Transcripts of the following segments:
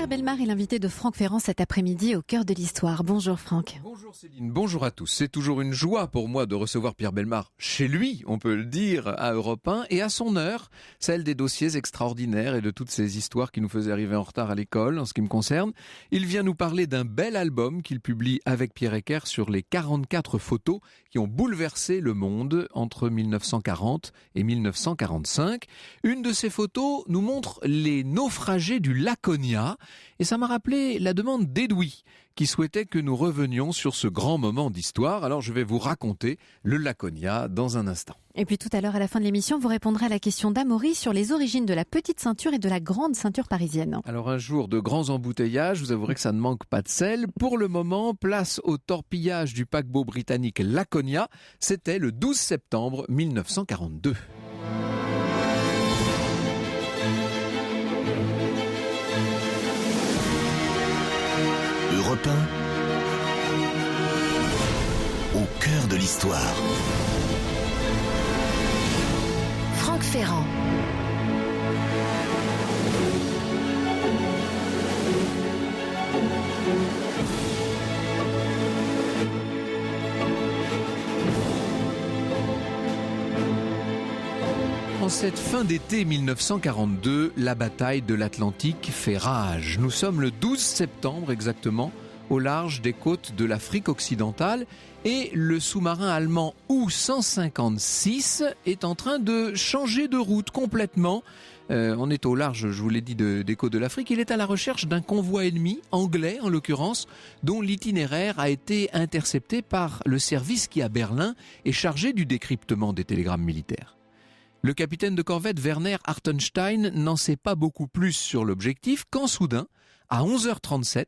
Pierre Bellemare est l'invité de Franck Ferrand cet après-midi au cœur de l'histoire. Bonjour Franck. Bonjour Céline, bonjour à tous. C'est toujours une joie pour moi de recevoir Pierre Bellemare chez lui, on peut le dire, à Europe 1 et à son heure, celle des dossiers extraordinaires et de toutes ces histoires qui nous faisaient arriver en retard à l'école en ce qui me concerne. Il vient nous parler d'un bel album qu'il publie avec Pierre Eckert sur les 44 photos qui ont bouleversé le monde entre 1940 et 1945. Une de ces photos nous montre les naufragés du Laconia et ça m'a rappelé la demande d'Edoui qui souhaitait que nous revenions sur ce grand moment d'histoire. Alors je vais vous raconter le Laconia dans un instant. Et puis tout à l'heure à la fin de l'émission, vous répondrez à la question d'Amaury sur les origines de la petite ceinture et de la grande ceinture parisienne. Alors un jour de grands embouteillages, vous avouerez que ça ne manque pas de sel. Pour le moment, place au torpillage du paquebot britannique Laconia. C'était le 12 septembre 1942. Europe 1, au cœur de l'histoire. Franck Ferrand. En cette fin d'été 1942, la bataille de l'Atlantique fait rage. Nous sommes le 12 septembre exactement, au large des côtes de l'Afrique occidentale, et le sous-marin allemand U-156 est en train de changer de route complètement. On est au large, je vous l'ai dit, des côtes de l'Afrique. Il est à la recherche d'un convoi ennemi, anglais en l'occurrence, dont l'itinéraire a été intercepté par le service qui, à Berlin, est chargé du décryptement des télégrammes militaires. Le capitaine de corvette Werner Hartenstein n'en sait pas beaucoup plus sur l'objectif quand soudain, à 11h37,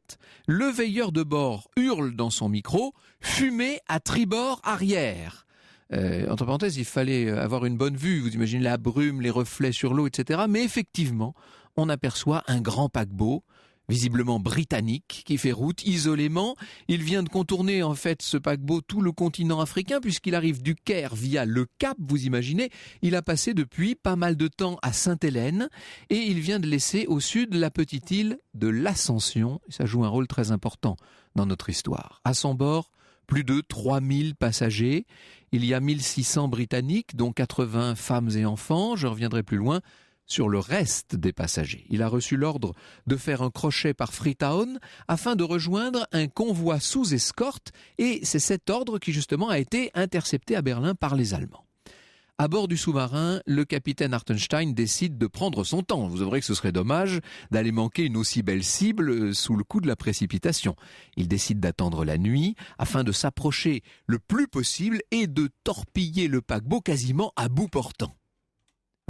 le veilleur de bord hurle dans son micro « Fumée à tribord arrière ». Entre parenthèses, il fallait avoir une bonne vue, vous imaginez la brume, les reflets sur l'eau, etc. Mais effectivement, on aperçoit un grand paquebot, visiblement britannique, qui fait route isolément. Il vient de contourner en fait ce paquebot tout le continent africain puisqu'il arrive du Caire via le Cap, vous imaginez. Il a passé depuis pas mal de temps à Sainte-Hélène et il vient de laisser au sud la petite île de l'Ascension. Ça joue un rôle très important dans notre histoire. À son bord, plus de 3000 passagers. Il y a 1600 Britanniques, dont 80 femmes et enfants. Je reviendrai plus loin sur le reste des passagers. Il a reçu l'ordre de faire un crochet par Freetown afin de rejoindre un convoi sous escorte et c'est cet ordre qui justement a été intercepté à Berlin par les Allemands. À bord du sous-marin, le capitaine Hartenstein décide de prendre son temps. Vous verrez que ce serait dommage d'aller manquer une aussi belle cible sous le coup de la précipitation. Il décide d'attendre la nuit afin de s'approcher le plus possible et de torpiller le paquebot quasiment à bout portant.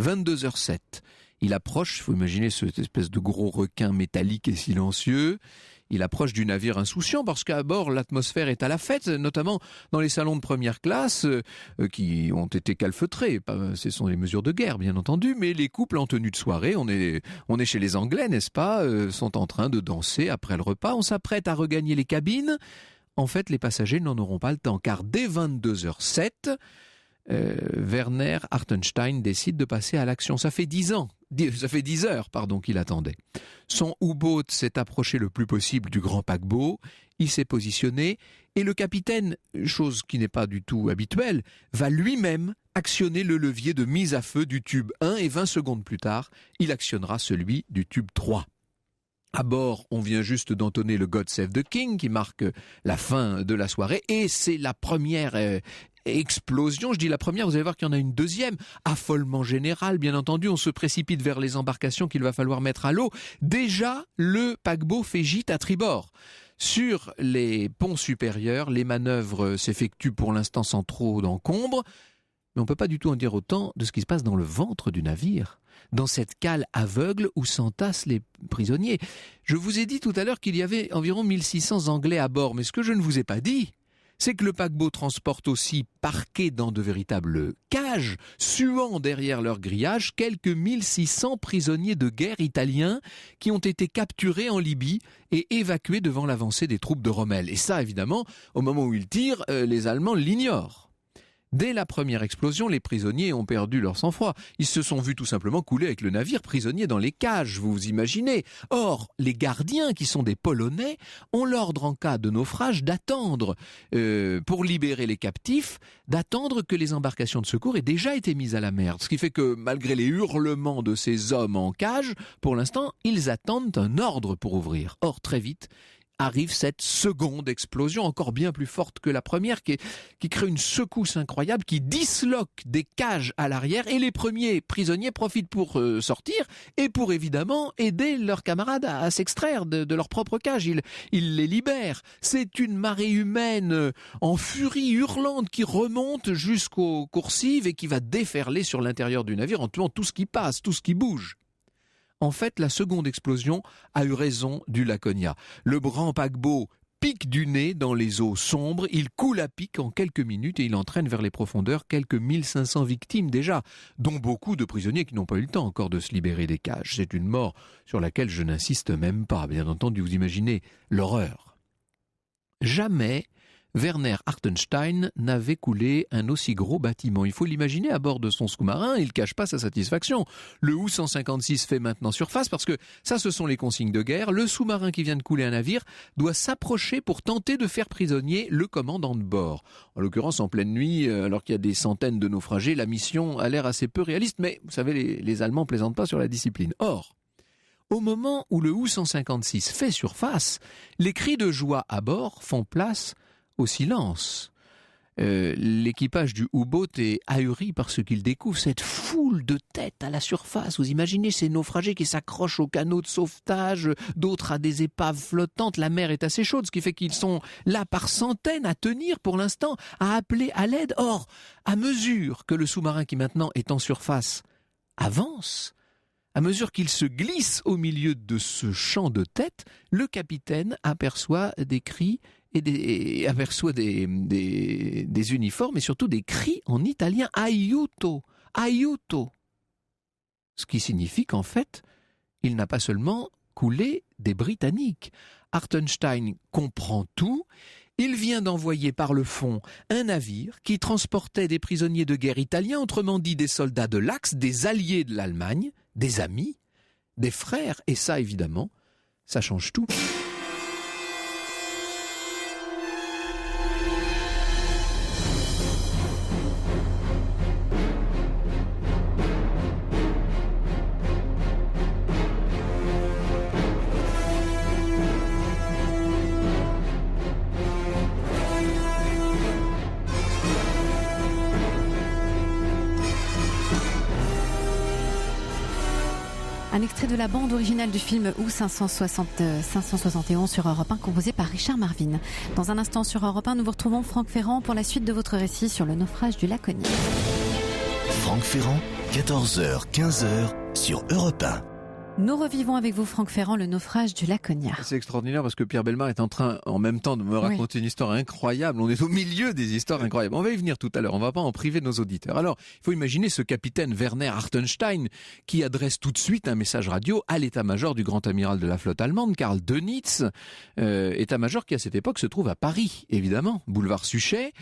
22h07. Il approche, il faut imaginer cette espèce de gros requin métallique et silencieux. Il approche du navire insouciant parce qu'à bord, l'atmosphère est à la fête, notamment dans les salons de première classe qui ont été calfeutrés. Ce sont des mesures de guerre, bien entendu, mais les couples en tenue de soirée, on est chez les Anglais, n'est-ce pas, sont en train de danser après le repas. On s'apprête à regagner les cabines. En fait, les passagers n'en auront pas le temps, car dès 22h07, Werner Hartenstein décide de passer à l'action. Ça fait 10 heures qu'il attendait. Son U-boat s'est approché le plus possible du grand paquebot, il s'est positionné et le capitaine, chose qui n'est pas du tout habituelle, va lui-même actionner le levier de mise à feu du tube 1 et 20 secondes plus tard, il actionnera celui du tube 3. À bord, on vient juste d'entonner le God Save the King qui marque la fin de la soirée et c'est la première explosion. Je dis la première, vous allez voir qu'il y en a une deuxième. Affolement général, bien entendu. On se précipite vers les embarcations qu'il va falloir mettre à l'eau. Déjà, le paquebot fait gîte à tribord. Sur les ponts supérieurs, les manœuvres s'effectuent pour l'instant sans trop d'encombre. Mais on ne peut pas du tout en dire autant de ce qui se passe dans le ventre du navire, dans cette cale aveugle où s'entassent les prisonniers. Je vous ai dit tout à l'heure qu'il y avait environ 1600 Anglais à bord, mais ce que je ne vous ai pas dit, c'est que le paquebot transporte aussi, parqués dans de véritables cages, suant derrière leur grillage, quelques 1600 prisonniers de guerre italiens qui ont été capturés en Libye et évacués devant l'avancée des troupes de Rommel. Et ça, évidemment, au moment où ils tirent, les Allemands l'ignorent. Dès la première explosion, les prisonniers ont perdu leur sang-froid. Ils se sont vus tout simplement couler avec le navire, prisonniers dans les cages, vous vous imaginez. Or, les gardiens, qui sont des Polonais, ont l'ordre en cas de naufrage d'attendre, pour libérer les captifs, d'attendre que les embarcations de secours aient déjà été mises à la mer. Ce qui fait que, malgré les hurlements de ces hommes en cage, pour l'instant, ils attendent un ordre pour ouvrir. Or, très vite, arrive cette seconde explosion, encore bien plus forte que la première, qui crée une secousse incroyable, qui disloque des cages à l'arrière, et les premiers prisonniers profitent pour sortir, et pour évidemment aider leurs camarades à s'extraire de leur propre cage. Ils les libèrent. C'est une marée humaine en furie hurlante qui remonte jusqu'aux coursives et qui va déferler sur l'intérieur du navire en tuant tout ce qui passe, tout ce qui bouge. En fait, la seconde explosion a eu raison du Laconia. Le grand paquebot pique du nez dans les eaux sombres, il coule à pic en quelques minutes et il entraîne vers les profondeurs quelques 1500 victimes déjà, dont beaucoup de prisonniers qui n'ont pas eu le temps encore de se libérer des cages. C'est une mort sur laquelle je n'insiste même pas, bien entendu, vous imaginez l'horreur. Jamais Werner Hartenstein n'avait coulé un aussi gros bâtiment. Il faut l'imaginer à bord de son sous-marin, il ne cache pas sa satisfaction. Le U-156 fait maintenant surface parce que ça, ce sont les consignes de guerre. Le sous-marin qui vient de couler un navire doit s'approcher pour tenter de faire prisonnier le commandant de bord. En l'occurrence, en pleine nuit, alors qu'il y a des centaines de naufragés, la mission a l'air assez peu réaliste, mais vous savez, les Allemands plaisantent pas sur la discipline. Or, au moment où le U-156 fait surface, les cris de joie à bord font place au silence. L'équipage du U-boat est ahuri par ce qu'il découvre, cette foule de têtes à la surface. Vous imaginez ces naufragés qui s'accrochent aux canaux de sauvetage, d'autres à des épaves flottantes. La mer est assez chaude, ce qui fait qu'ils sont là par centaines à tenir pour l'instant, à appeler à l'aide. Or, à mesure que le sous-marin qui maintenant est en surface avance, à mesure qu'il se glisse au milieu de ce champ de têtes, le capitaine aperçoit des cris et aperçoit des uniformes et surtout des cris en italien « aiuto, aiuto ». Ce qui signifie qu'en fait, il n'a pas seulement coulé des Britanniques. Hartenstein comprend tout. Il vient d'envoyer par le fond un navire qui transportait des prisonniers de guerre italiens, autrement dit des soldats de l'Axe, des alliés de l'Allemagne, des amis, des frères. Et ça, évidemment, ça change tout. Un extrait de la bande originale du film U-571 sur Europe 1, composé par Richard Marvin. Dans un instant sur Europe 1, nous vous retrouvons Franck Ferrand pour la suite de votre récit sur le naufrage du Laconia. Franck Ferrand, 14h, 15h sur Europe 1. Nous revivons avec vous, Franck Ferrand, le naufrage du Laconia. C'est extraordinaire parce que Pierre Bellemare est en train, en même temps, de me raconter une histoire incroyable. On est au milieu des histoires incroyables. On va y venir tout à l'heure. On ne va pas en priver nos auditeurs. Alors, il faut imaginer ce capitaine Werner Hartenstein qui adresse tout de suite un message radio à l'état-major du grand amiral de la flotte allemande, Karl Dönitz, état-major qui à cette époque se trouve à Paris, évidemment, boulevard Suchet.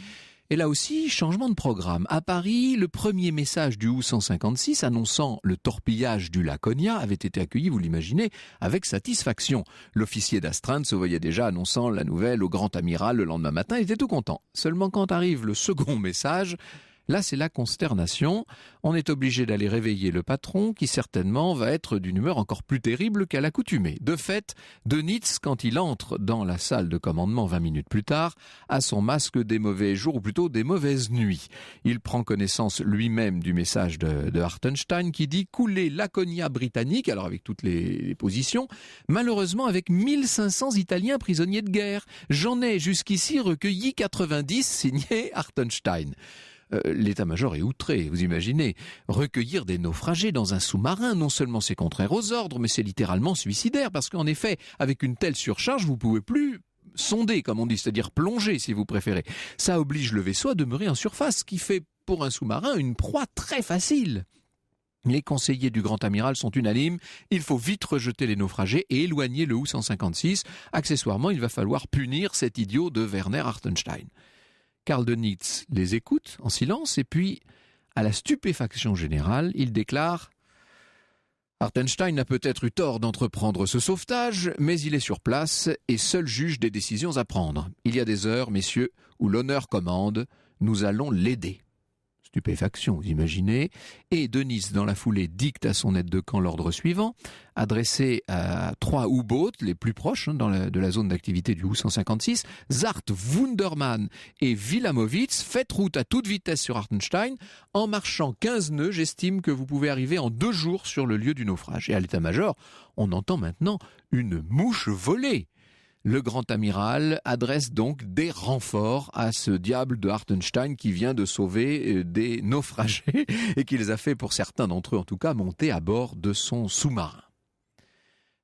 Et là aussi, changement de programme. À Paris, le premier message du U-156 annonçant le torpillage du Laconia avait été accueilli, vous l'imaginez, avec satisfaction. L'officier d'astreinte se voyait déjà annonçant la nouvelle au grand amiral le lendemain matin, il était tout content. Seulement quand arrive le second message, là c'est la consternation. On est obligé d'aller réveiller le patron qui certainement va être d'une humeur encore plus terrible qu'à l'accoutumée. De fait, Dönitz, quand il entre dans la salle de commandement 20 minutes plus tard, a son masque des mauvais jours ou plutôt des mauvaises nuits. Il prend connaissance lui-même du message de Hartenstein qui dit « couler Laconia britannique », alors avec toutes les positions, malheureusement avec 1500 Italiens prisonniers de guerre. J'en ai jusqu'ici recueilli 90, signé Hartenstein. L'état-major est outré, vous imaginez. Recueillir des naufragés dans un sous-marin, non seulement c'est contraire aux ordres, mais c'est littéralement suicidaire, parce qu'en effet, avec une telle surcharge, vous ne pouvez plus sonder, comme on dit, c'est-à-dire plonger, si vous préférez. Ça oblige le vaisseau à demeurer en surface, ce qui fait pour un sous-marin une proie très facile. Les conseillers du grand amiral sont unanimes, il faut vite rejeter les naufragés et éloigner le U-156. Accessoirement, il va falloir punir cet idiot de Werner Hartenstein. Karl Dönitz les écoute en silence et puis, à la stupéfaction générale, il déclare « Hartenstein a peut-être eu tort d'entreprendre ce sauvetage, mais il est sur place et seul juge des décisions à prendre. Il y a des heures, messieurs, où l'honneur commande, nous allons l'aider. » Stupéfaction, vous imaginez. Et Dönitz, dans la foulée, dicte à son aide de camp l'ordre suivant, adressé à 3 U-boats les plus proches de la zone d'activité du U-156, Zart, Wundermann et Wilamowitz, faites route à toute vitesse sur Hartenstein. En marchant 15 nœuds, j'estime que vous pouvez arriver en 2 jours sur le lieu du naufrage. Et à l'état-major, on entend maintenant une mouche voler. Le grand amiral adresse donc des renforts à ce diable de Hartenstein qui vient de sauver des naufragés et qui les a fait, pour certains d'entre eux en tout cas, monter à bord de son sous-marin.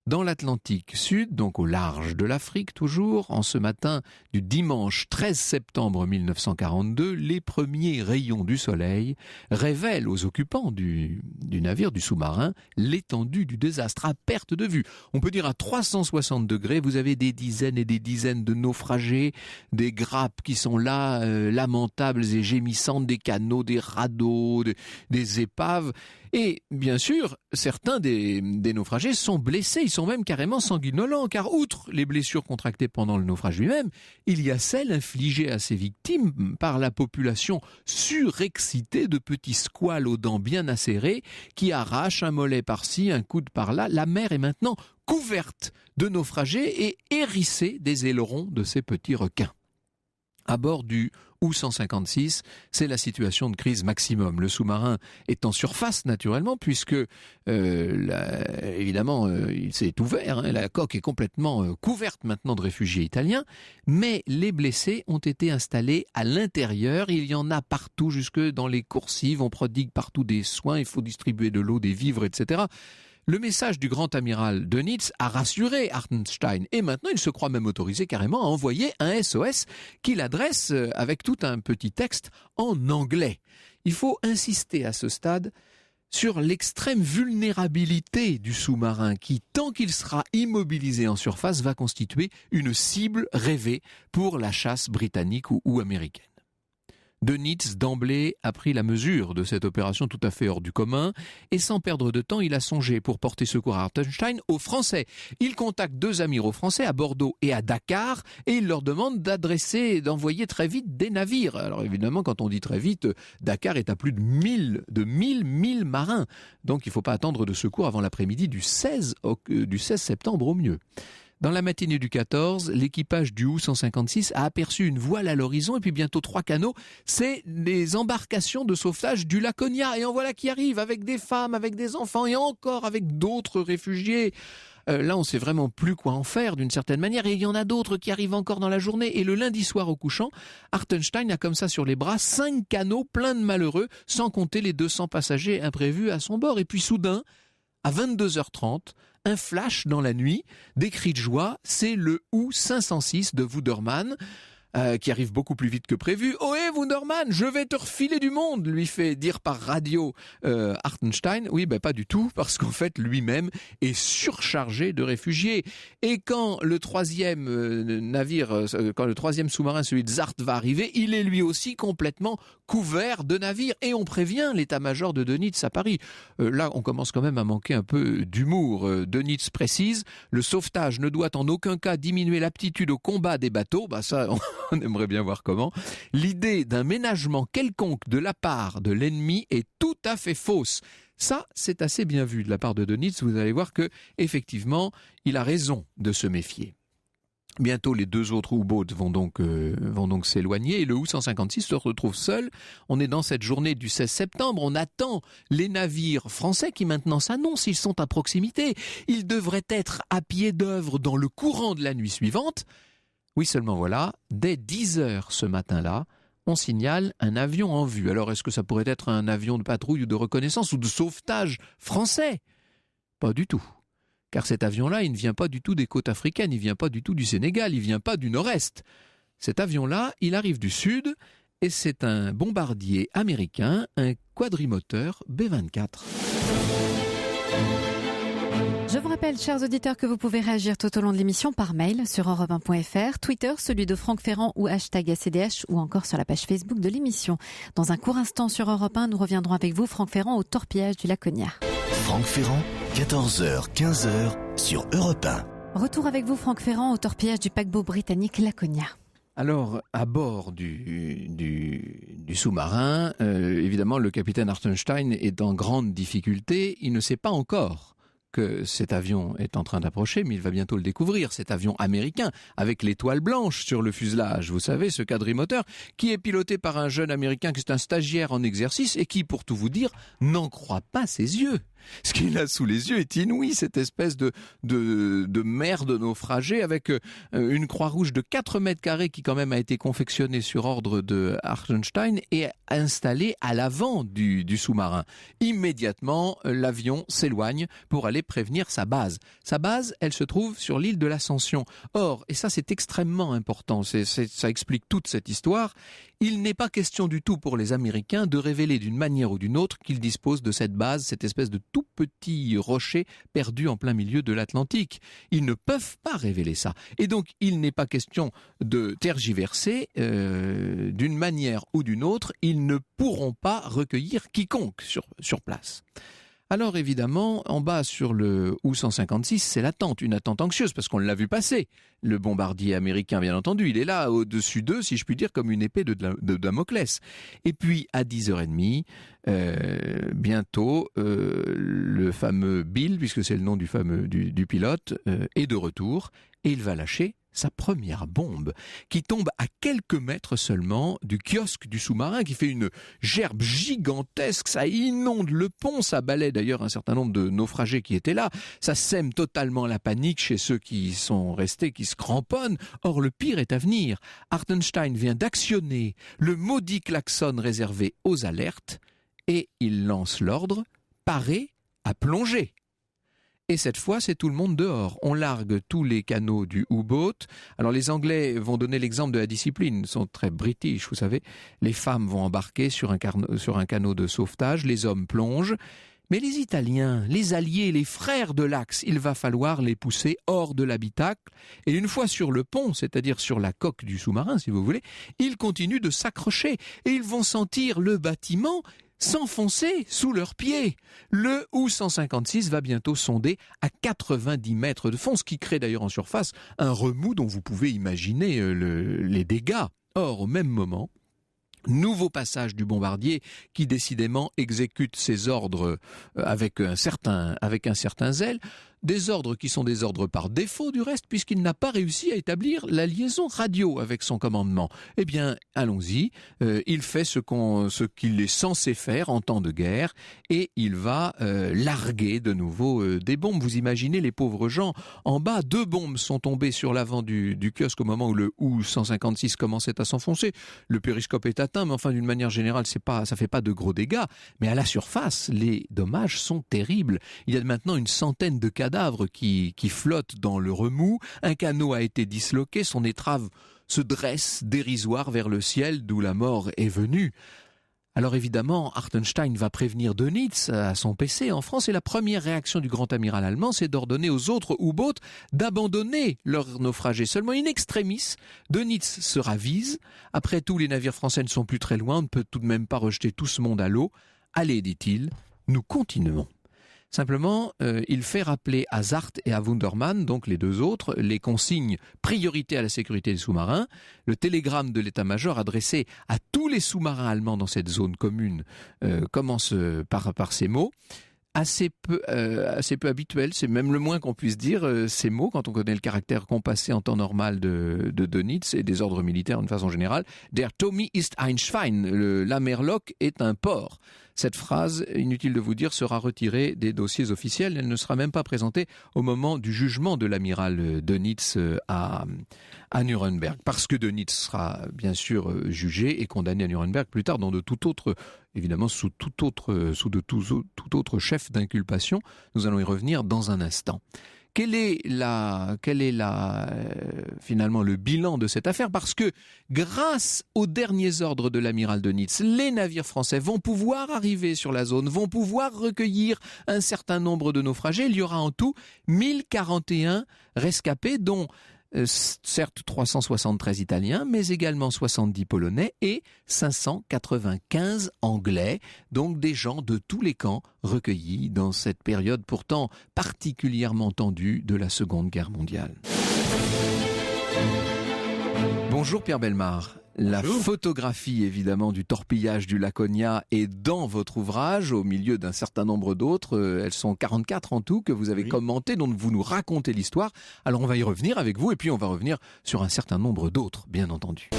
Dans l'Atlantique Sud, donc au large de l'Afrique toujours, en ce matin du dimanche 13 septembre 1942, les premiers rayons du soleil révèlent aux occupants du navire, du sous-marin, l'étendue du désastre à perte de vue. On peut dire à 360 degrés, vous avez des dizaines et des dizaines de naufragés, des grappes qui sont là, lamentables et gémissantes, des canots, des radeaux, des épaves. Et bien sûr, certains des naufragés sont blessés, ils sont même carrément sanguinolents, car outre les blessures contractées pendant le naufrage lui-même, il y a celles infligées à ses victimes par la population surexcitée de petits squales aux dents bien acérées qui arrachent un mollet par-ci, un coude par-là. La mer est maintenant couverte de naufragés et hérissée des ailerons de ces petits requins. À bord du U-156, c'est la situation de crise maximum. Le sous-marin est en surface naturellement puisque évidemment il s'est ouvert, la coque est complètement couverte maintenant de réfugiés italiens, mais les blessés ont été installés à l'intérieur. Il y en a partout, jusque dans les coursives, on prodigue partout des soins, il faut distribuer de l'eau, des vivres, etc. Le message du grand amiral Dönitz a rassuré Hartenstein et maintenant il se croit même autorisé carrément à envoyer un SOS qu'il adresse avec tout un petit texte en anglais. Il faut insister à ce stade sur l'extrême vulnérabilité du sous-marin qui, tant qu'il sera immobilisé en surface, va constituer une cible rêvée pour la chasse britannique ou américaine. Dönitz, d'emblée, a pris la mesure de cette opération tout à fait hors du commun et sans perdre de temps, il a songé pour porter secours à Hartenstein aux Français. Il contacte 2 amiraux français à Bordeaux et à Dakar et il leur demande d'envoyer très vite des navires. Alors évidemment, quand on dit très vite, Dakar est à plus de 1000 marins. Donc il ne faut pas attendre de secours avant l'après-midi du 16 septembre au mieux. Dans la matinée du 14, l'équipage du U-156 a aperçu une voile à l'horizon et puis bientôt 3 canots. C'est les embarcations de sauvetage du Laconia. Et en voilà qui arrivent avec des femmes, avec des enfants et encore avec d'autres réfugiés. Là, on ne sait vraiment plus quoi en faire d'une certaine manière. Et il y en a d'autres qui arrivent encore dans la journée. Et le lundi soir au couchant, Hartenstein a comme ça sur les bras 5 canots pleins de malheureux, sans compter les 200 passagers imprévus à son bord. Et puis soudain, à 22h30, un flash dans la nuit, des cris de joie, c'est le U-506 de Wundermann qui arrive beaucoup plus vite que prévu. « Ohé Wundermann, je vais te refiler du monde !» lui fait dire par radio Hartenstein. Oui, pas du tout, parce qu'en fait, lui-même est surchargé de réfugiés. Et quand le 3e quand le 3e sous-marin, celui de Zart, va arriver, il est lui aussi complètement couvert de navires. Et on prévient l'état-major de Dönitz à Paris. Là, on commence quand même à manquer un peu d'humour. Dönitz précise, le sauvetage ne doit en aucun cas diminuer l'aptitude au combat des bateaux. Ça, on aimerait bien voir comment. L'idée d'un ménagement quelconque de la part de l'ennemi est tout à fait fausse. Ça, c'est assez bien vu de la part de Dönitz. Vous allez voir que, effectivement, il a raison de se méfier. Bientôt, les 2 autres U-boats vont donc s'éloigner et le U-156 se retrouve seul. On est dans cette journée du 16 septembre. On attend les navires français qui maintenant s'annoncent. Ils sont à proximité. Ils devraient être à pied d'œuvre dans le courant de la nuit suivante. Oui, seulement voilà, dès 10h ce matin-là, on signale un avion en vue. Alors, est-ce que ça pourrait être un avion de patrouille ou de reconnaissance ou de sauvetage français ? Pas du tout. Car cet avion-là, il ne vient pas du tout des côtes africaines, il ne vient pas du tout du Sénégal, il ne vient pas du nord-est. Cet avion-là, il arrive du sud et c'est un bombardier américain, un quadrimoteur B-24. Je vous rappelle, chers auditeurs, que vous pouvez réagir tout au long de l'émission par mail sur europe1.fr, Twitter, celui de Franck Ferrand ou #ACDH, ou encore sur la page Facebook de l'émission. Dans un court instant sur Europe 1, nous reviendrons avec vous, Franck Ferrand, au torpillage du Laconia. Franck Ferrand, 14h, 15h sur Europe 1. Retour avec vous, Franck Ferrand, au torpillage du paquebot britannique Laconia. Alors, à bord du sous-marin, évidemment, le capitaine Hartenstein est en grande difficulté. Il ne sait pas encore que cet avion est en train d'approcher, mais il va bientôt le découvrir, cet avion américain, avec l'étoile blanche sur le fuselage. Vous savez, ce quadrimoteur qui est piloté par un jeune américain qui est un stagiaire en exercice et qui, pour tout vous dire, n'en croit pas ses yeux. Ce qu'il a sous les yeux est inouï, cette espèce de mer de naufragés avec une Croix-Rouge de 4 mètres carrés qui quand même a été confectionnée sur ordre de Hartenstein et installée à l'avant du sous-marin. Immédiatement, l'avion s'éloigne pour aller prévenir sa base. Sa base, elle se trouve sur l'île de l'Ascension. Or, et ça c'est extrêmement important, ça explique toute cette histoire, il n'est pas question du tout pour les Américains de révéler d'une manière ou d'une autre qu'ils disposent de cette base, cette espèce de tout petit rocher perdu en plein milieu de l'Atlantique. Ils ne peuvent pas révéler ça. Et donc, il n'est pas question de tergiverser d'une manière ou d'une autre. Ils ne pourront pas recueillir quiconque sur place. Alors évidemment, en bas sur le U-156, c'est l'attente, une attente anxieuse, parce qu'on l'a vu passer. Le bombardier américain, bien entendu, il est là, au-dessus d'eux, si je puis dire, comme une épée de Damoclès. Et puis, à 10h30, bientôt, le fameux Bill, puisque c'est le nom du pilote, est de retour, et il va lâcher sa première bombe, qui tombe à quelques mètres seulement du kiosque du sous-marin, qui fait une gerbe gigantesque, ça inonde le pont, ça balaie d'ailleurs un certain nombre de naufragés qui étaient là, ça sème totalement la panique chez ceux qui sont restés, qui se cramponnent. Or le pire est à venir. Hartenstein vient d'actionner le maudit klaxon réservé aux alertes, et il lance l'ordre « Parez à plonger ». Et cette fois, c'est tout le monde dehors. On largue tous les canots du U-boat. Alors les Anglais vont donner l'exemple de la discipline. Ils sont très british, vous savez. Les femmes vont embarquer sur un canot de sauvetage. Les hommes plongent. Mais les Italiens, les alliés, les frères de l'Axe, il va falloir les pousser hors de l'habitacle. Et une fois sur le pont, c'est-à-dire sur la coque du sous-marin, si vous voulez, ils continuent de s'accrocher. Et ils vont sentir le bâtiment s'enfoncer sous leurs pieds. Le U-156 va bientôt sonder à 90 mètres de fond, ce qui crée d'ailleurs en surface un remous dont vous pouvez imaginer les dégâts. Or, au même moment, nouveau passage du bombardier qui décidément exécute ses ordres avec un certain zèle. Des ordres qui sont des ordres par défaut du reste, puisqu'il n'a pas réussi à établir la liaison radio avec son commandement. Eh bien, allons-y, il fait ce qu'il est censé faire en temps de guerre, et il va larguer de nouveau des bombes. Vous imaginez les pauvres gens en bas, 2 bombes sont tombées sur l'avant du kiosque au moment où le U-156 commençait à s'enfoncer. Le périscope est atteint, mais enfin d'une manière générale, ça fait pas de gros dégâts. Mais à la surface, les dommages sont terribles. Il y a maintenant une centaine de cadavres qui flottent dans le remous. Un canot a été disloqué, son étrave se dresse dérisoire vers le ciel d'où la mort est venue. Alors évidemment, Hartenstein va prévenir Dönitz à son PC en France, et la première réaction du grand amiral allemand, c'est d'ordonner aux autres U-boats d'abandonner leurs naufragés. Seulement in extremis, Dönitz se ravise. Après tout, les navires français ne sont plus très loin, on ne peut tout de même pas rejeter tout ce monde à l'eau. Allez, dit-il, nous continuons. Simplement, il fait rappeler à Zart et à Wundermann, donc les 2 autres, les consignes priorité à la sécurité des sous-marins. Le télégramme de l'état-major adressé à tous les sous-marins allemands dans cette zone commune commence par ces mots. Assez peu habituel, c'est même le moins qu'on puisse dire ces mots quand on connaît le caractère compassé en temps normal de Dönitz et des ordres militaires d'une façon générale. Der Tommy ist ein Schwein, l'Amerloc est un porc. Cette phrase, inutile de vous dire, sera retirée des dossiers officiels. Elle ne sera même pas présentée au moment du jugement de l'amiral Dönitz à Nuremberg. Parce que Dönitz sera bien sûr jugé et condamné à Nuremberg plus tard dans de tout autre, évidemment sous tout autre chef d'inculpation. Nous allons y revenir dans un instant. quel est finalement le bilan de cette affaire? Parce que grâce aux derniers ordres de l'amiral de Nitz, les navires français vont pouvoir arriver sur la zone, vont pouvoir recueillir un certain nombre de naufragés. Il y aura en tout 1041 rescapés, dont certes 373 Italiens, mais également 70 Polonais et 595 Anglais, donc des gens de tous les camps recueillis dans cette période pourtant particulièrement tendue de la Seconde Guerre mondiale. Bonjour Pierre Bellemare. La photographie, évidemment, du torpillage du Laconia est dans votre ouvrage, au milieu d'un certain nombre d'autres. Elles sont 44 en tout que vous avez commentées, dont vous nous racontez l'histoire. Alors on va y revenir avec vous, et puis on va revenir sur un certain nombre d'autres, bien entendu.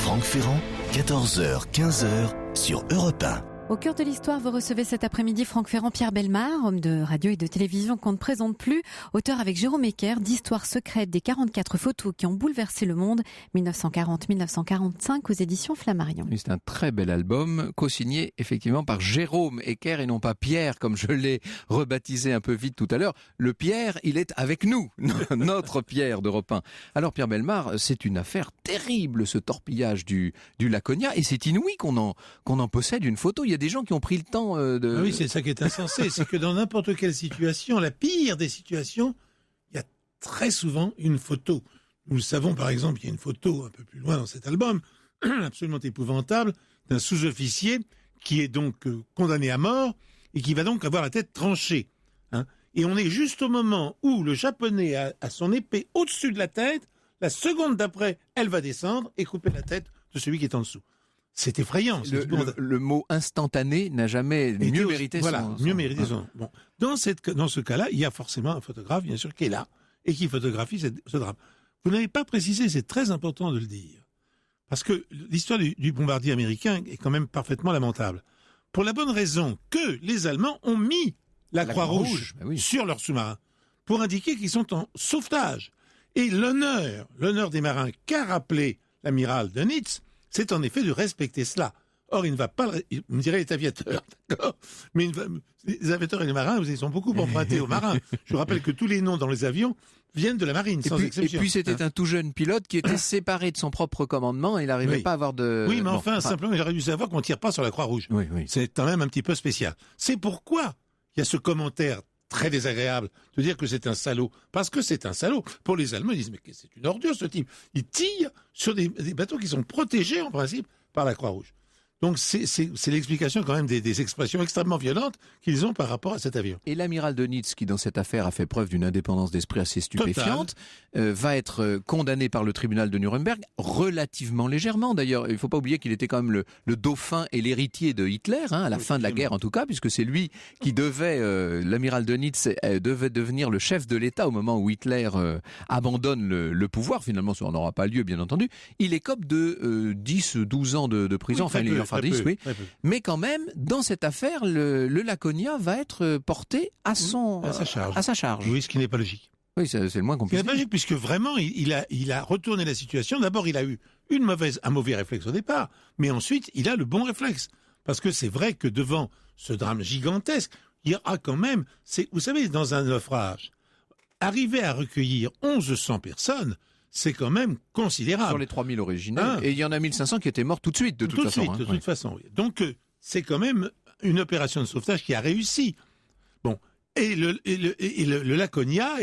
Franck Ferrand, 14h, 15h, sur Europe 1. Au cœur de l'histoire, vous recevez cet après-midi Franck Ferrand, Pierre Bellemare, homme de radio et de télévision qu'on ne présente plus, auteur avec Jérôme Ecker d'Histoire secrète des 44 photos qui ont bouleversé le monde, 1940-1945 aux éditions Flammarion. C'est un très bel album, co-signé effectivement par Jérôme Ecker et non pas Pierre, comme je l'ai rebaptisé un peu vite tout à l'heure. Le Pierre, il est avec nous, notre Pierre d'Europe 1. Alors Pierre Bellemare, c'est une affaire terrible, ce torpillage du Laconia, et c'est inouï qu'on en possède une photo. Il y a des gens qui ont pris le temps de... Ah oui, c'est ça qui est insensé, c'est que dans n'importe quelle situation, la pire des situations, il y a très souvent une photo. Nous le savons, par exemple, il y a une photo un peu plus loin dans cet album, absolument épouvantable, d'un sous-officier qui est donc condamné à mort et qui va donc avoir la tête tranchée. Hein. Et on est juste au moment où le Japonais a son épée au-dessus de la tête, la seconde d'après, elle va descendre et couper la tête de celui qui est en dessous. C'est effrayant. Le mot instantané n'a jamais mieux mérité son... Bon. Dans ce cas-là, il y a forcément un photographe, bien sûr, qui est là et qui photographie ce drame. Vous n'avez pas précisé, c'est très important de le dire. Parce que l'histoire du bombardier américain est quand même parfaitement lamentable. Pour la bonne raison que les Allemands ont mis la Croix-Rouge sur leurs sous-marins pour indiquer qu'ils sont en sauvetage. Et l'honneur des marins qu'a rappelé l'amiral de Nitz, c'est en effet de respecter cela. Or, il ne va pas... Vous me direz, il est aviateur, d'accord ? Mais les aviateurs et les marins, ils sont beaucoup empruntés aux marins. Je vous rappelle que tous les noms dans les avions viennent de la marine, sans exception. Et puis, c'était un tout jeune pilote qui était séparé de son propre commandement. Il n'arrivait pas à avoir de... Oui, mais simplement, il aurait dû savoir qu'on ne tire pas sur la Croix-Rouge. Oui. C'est quand même un petit peu spécial. C'est pourquoi il y a ce commentaire très désagréable de dire que c'est un salaud. Parce que c'est un salaud. Pour les Allemands, ils disent, mais c'est une ordure ce type. Il tire sur des bateaux qui sont protégés en principe par la Croix-Rouge. Donc c'est l'explication quand même des expressions extrêmement violentes qu'ils ont par rapport à cet avion. Et l'amiral de Nitz, qui dans cette affaire a fait preuve d'une indépendance d'esprit assez stupéfiante, va être condamné par le tribunal de Nuremberg relativement légèrement. D'ailleurs, il ne faut pas oublier qu'il était quand même le dauphin et l'héritier de Hitler, à la fin de la guerre en tout cas, puisque c'est lui qui devait, l'amiral de Nitz devait devenir le chef de l'État au moment où Hitler abandonne le pouvoir. Finalement, ça n'aura pas lieu, bien entendu. Il écope de 10-12 ans de prison. Mais quand même, dans cette affaire, le Laconia va être porté à sa charge. Oui, ce qui n'est pas logique. Oui, c'est le moins compliqué. Ce qui n'est pas logique, puisque vraiment, il a retourné la situation. D'abord, il a eu un mauvais réflexe au départ, mais ensuite, il a le bon réflexe. Parce que c'est vrai que devant ce drame gigantesque, il y aura quand même... Vous savez, dans un naufrage, arriver à recueillir 1100 personnes... c'est quand même considérable. Sur les 3000 originels. Et il y en a 1500 qui étaient morts tout de suite, de toute façon. De toute façon, oui. Donc, c'est quand même une opération de sauvetage qui a réussi. Bon. Et le Laconia,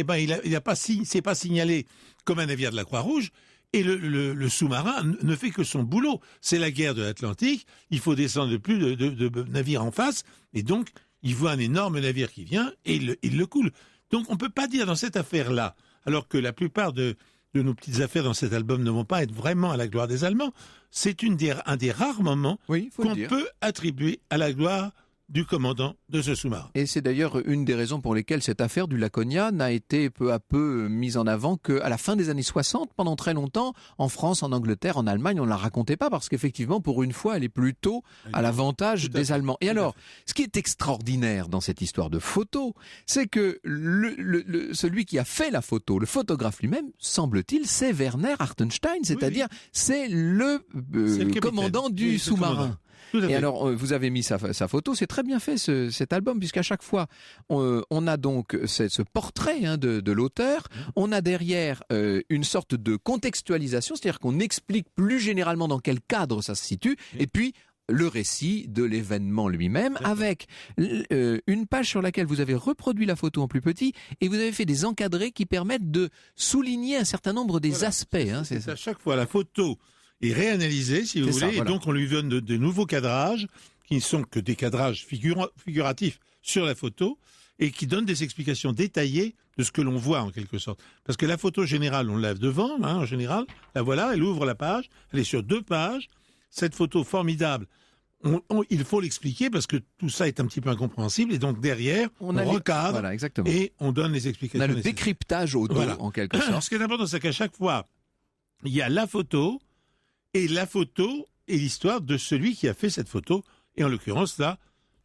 c'est pas signalé comme un navire de la Croix-Rouge. Et le sous-marin ne fait que son boulot. C'est la guerre de l'Atlantique. Il faut descendre plus de navires en face. Et donc, il voit un énorme navire qui vient et il le coule. Donc, on peut pas dire dans cette affaire-là, alors que la plupart de nos petites affaires dans cet album ne vont pas être vraiment à la gloire des Allemands, c'est un des rares moments qu'on peut attribuer à la gloire du commandant de ce sous-marin. Et c'est d'ailleurs une des raisons pour lesquelles cette affaire du Laconia n'a été peu à peu mise en avant qu'à la fin des années 60, pendant très longtemps, en France, en Angleterre, en Allemagne, on ne la racontait pas parce qu'effectivement, pour une fois, elle est plutôt à l'avantage des Allemands. Et alors, ce qui est extraordinaire dans cette histoire de photo, c'est que celui qui a fait la photo, le photographe lui-même, semble-t-il, c'est Werner Hartenstein, c'est-à-dire c'est le commandant du sous-marin. Tout à fait. Et alors, vous avez mis sa photo, c'est très bien fait cet album, puisqu'à chaque fois, on a donc ce portrait de l'auteur, on a derrière une sorte de contextualisation, c'est-à-dire qu'on explique plus généralement dans quel cadre ça se situe, et puis le récit de l'événement lui-même, avec une page sur laquelle vous avez reproduit la photo en plus petit, et vous avez fait des encadrés qui permettent de souligner un certain nombre des aspects. C'est à chaque fois la photo est réanalysée, si vous voulez, et donc on lui donne de nouveaux cadrages, qui ne sont que des cadrages figuratifs sur la photo, et qui donnent des explications détaillées de ce que l'on voit, en quelque sorte. Parce que la photo générale, on l'a devant, en général, la voilà, elle ouvre la page, elle est sur 2 pages, cette photo formidable, il faut l'expliquer parce que tout ça est un petit peu incompréhensible, et donc derrière, on recadre et on donne les explications. On a le décryptage au dos, en quelque sorte. Ce qui est important, c'est qu'à chaque fois, il y a la photo et l'histoire de celui qui a fait cette photo, et en l'occurrence là,